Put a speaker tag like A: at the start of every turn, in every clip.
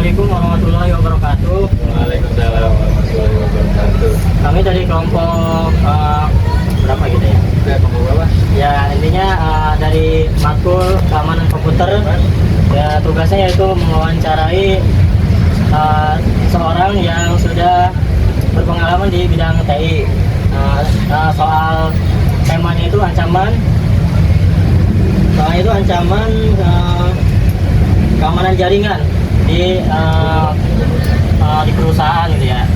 A: Assalamualaikum warahmatullahi wabarakatuh.
B: Waalaikumsalam warahmatullahi wabarakatuh.
A: Kami dari kelompok berapa gitu ya?
B: Kelompok berapa?
A: Ya intinya dari Matkul Keamanan Komputer. Ya tugasnya yaitu mewawancarai seorang yang sudah berpengalaman di bidang TI. Soal temanya itu ancaman. Soalnya itu ancaman keamanan jaringan di perusahaan gitu ya.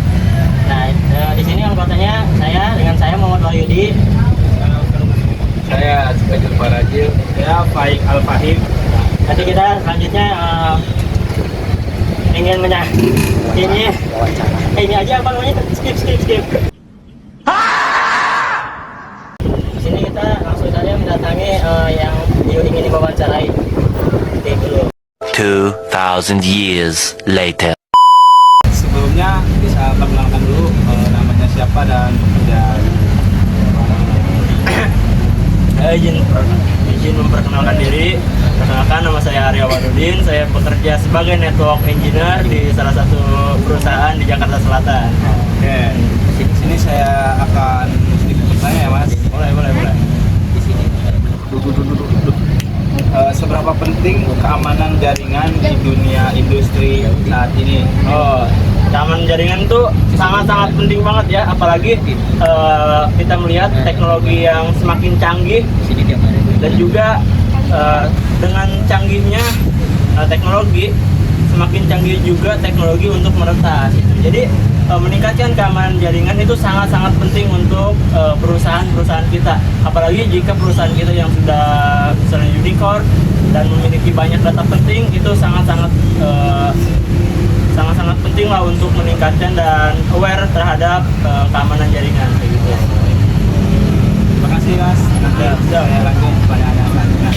A: Nah, di sini anggotanya saya Muhammad Wahyudi,
B: Saya Sukajul Farajil.
C: Ya, Faik Al-Fahim.
A: nanti kita selanjutnya ingin ini aja apa namanya, skip. Di sini kita langsung saja mendatangi yang ingin diwawancarai. Oke, dulu.
D: 2,000 years later.
C: Sebelumnya bisa perkenalkan dulu namanya siapa dan pekerjaan.
A: Izin memperkenalkan diri. Perkenalkan, nama saya Arya Wadudin. Saya bekerja sebagai network engineer di salah satu perusahaan di Jakarta Selatan.
C: Oke, di sini saya akan sedikit bertanya ya Mas.
A: Boleh.
C: Di sini. Duduk. Seberapa penting keamanan jaringan di dunia industri saat ini?
A: Oh, keamanan jaringan itu sangat-sangat penting banget ya, apalagi kita melihat teknologi yang semakin canggih dan juga dengan canggihnya teknologi, semakin canggih juga teknologi untuk meretas. Jadi meningkatkan keamanan jaringan itu sangat-sangat penting untuk perusahaan-perusahaan kita, apalagi jika perusahaan kita yang sudah misalnya unicorn dan memiliki banyak data penting, itu sangat-sangat penting lah untuk meningkatkan dan aware terhadap keamanan jaringan kayak gitu.
C: Terima kasih Mas. Nanti saya lanjut pertanyaan selanjutnya.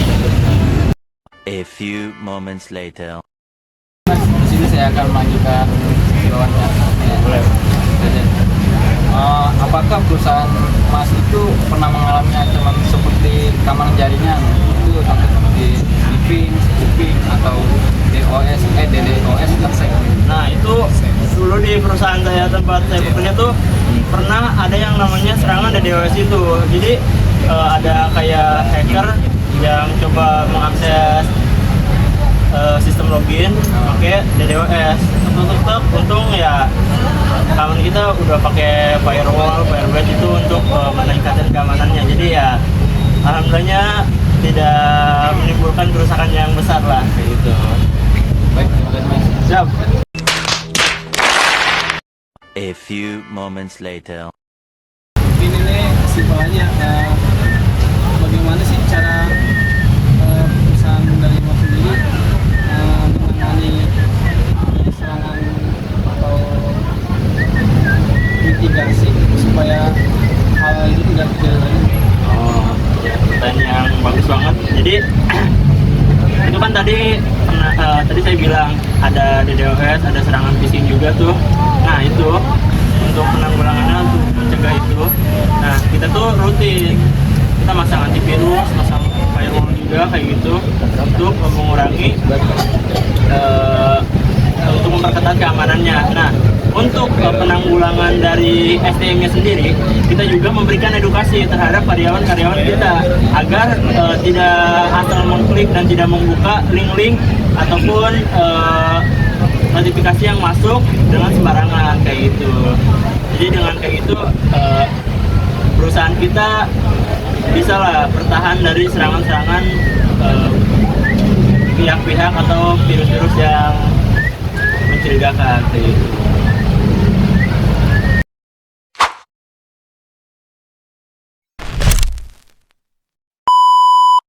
D: A few moments later.
C: Mas, di sini saya akan melanjutkan wawancara.
A: Boleh.
C: Apakah perusahaan Mas itu pernah mengalami ancaman seperti keamanan jaringan? Itu contoh seperti phishing, spoofing, atau DDoS attack?
A: Nah, itu dulu di perusahaan saya, tempat saya bekerja tuh pernah ada yang namanya serangan DDoS itu. Jadi ada kayak hacker yang coba mengakses sistem login pakai DDoS. Untung ya keamanan kita udah pakai firewall itu untuk meningkatkan keamanannya. Jadi ya alhamdulillahnya tidak menimbulkan kerusakan yang besar lah kayak gitu.
C: Baik, terima kasih Mas.
A: Siap.
D: A few moments later.
C: Ini simpelnya bagaimana sih cara perusahaan dari Mas sendiri menangani serangan atau mitigasi supaya hal itu tidak terjadi lagi?
A: Oh, pertanyaan yang bagus banget. Jadi itu kan tadi saya bilang ada DDoS, ada serangan phishing juga tuh. Nah itu untuk penanggulangannya, untuk mencegah itu. Nah kita tuh rutin kita masang antivirus, masang firewall juga kayak gitu untuk mengurangi untuk memperketat keamanannya. Nah untuk penanggulangan dari SDM-nya sendiri, kita juga memberikan edukasi terhadap karyawan-karyawan kita agar tidak asal mengklik dan tidak membuka link-link ataupun notifikasi yang masuk dengan sembarangan kayak gitu. Jadi dengan kayak gitu perusahaan kita bisa lah bertahan dari serangan-serangan pihak-pihak atau virus-virus yang mencurigakan kayak gitu.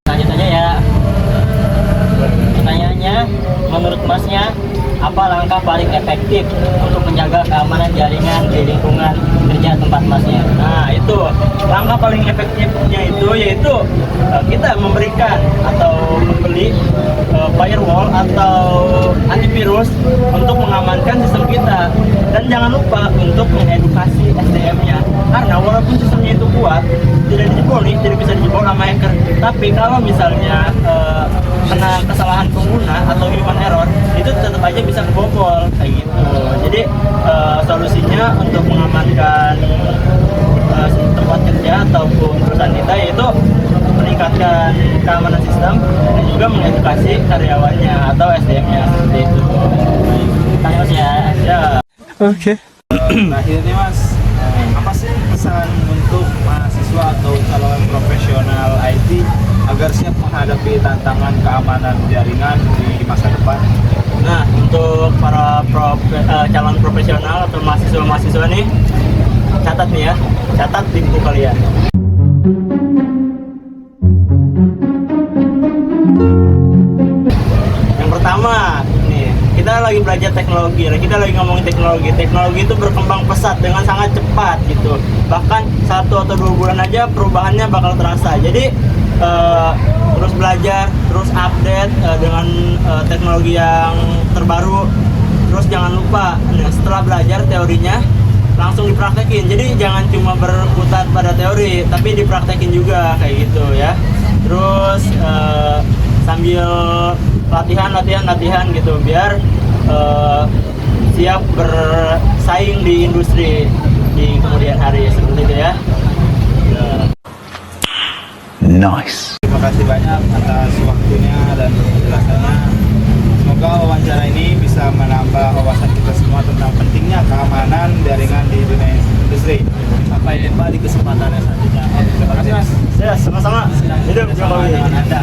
A: Selanjutnya ya, pertanyaannya, menurut Masnya apa langkah paling efektif untuk menjaga keamanan jaringan di lingkungan
E: kerja tempat masnya.
A: Nah itu langkah paling efektifnya itu yaitu kita memberikan atau membeli firewall atau antivirus untuk mengamankan sistem kita, dan jangan lupa untuk mengedukasi SDM-nya, karena walaupun sistemnya itu kuat tidak dijebol nih, tidak bisa dijebol sama hacker, tapi kalau misalnya kena kesalahan pengguna atau human error itu tetap aja bisa kebobol kayak gitu. Jadi solusinya untuk mengamankan tempat kerja ataupun perusahaan kita yaitu meningkatkan keamanan sistem dan juga mengedukasi karyawannya atau SDM-nya seperti itu.
E: Kang Yos ya.
A: Ya.
C: Terakhir nih Mas, apa sih pesan untuk mahasiswa atau calon profesional IT agar siap menghadapi tantangan keamanan jaringan di masa depan?
A: Nah, untuk para calon profesional atau mahasiswa-mahasiswa nih, catat nih ya, catat di buku kalian. Yang pertama, nih, kita lagi belajar teknologi, kita lagi ngomongin teknologi. Teknologi itu berkembang pesat dengan sangat cepat gitu. Bahkan 1 atau 2 bulan aja perubahannya bakal terasa. Jadi terus belajar, terus update dengan teknologi yang terbaru. Terus jangan lupa, setelah belajar teorinya langsung dipraktekin. Jadi jangan cuma berkutat pada teori, tapi dipraktekin juga kayak gitu ya. Terus sambil latihan gitu biar siap bersaing di industri di kemudian hari seperti itu ya.
D: Nice.
C: Terima kasih banyak atas waktunya dan penjelasannya. Semoga wawancara ini bisa menambah wawasan kita semua tentang pentingnya keamanan jaringan di dunia industri. Sampai jumpa di kesempatan yang selanjutnya. Terima kasih Mas.
A: Ya, sama-sama. Hidup Jokowi.
C: Anda.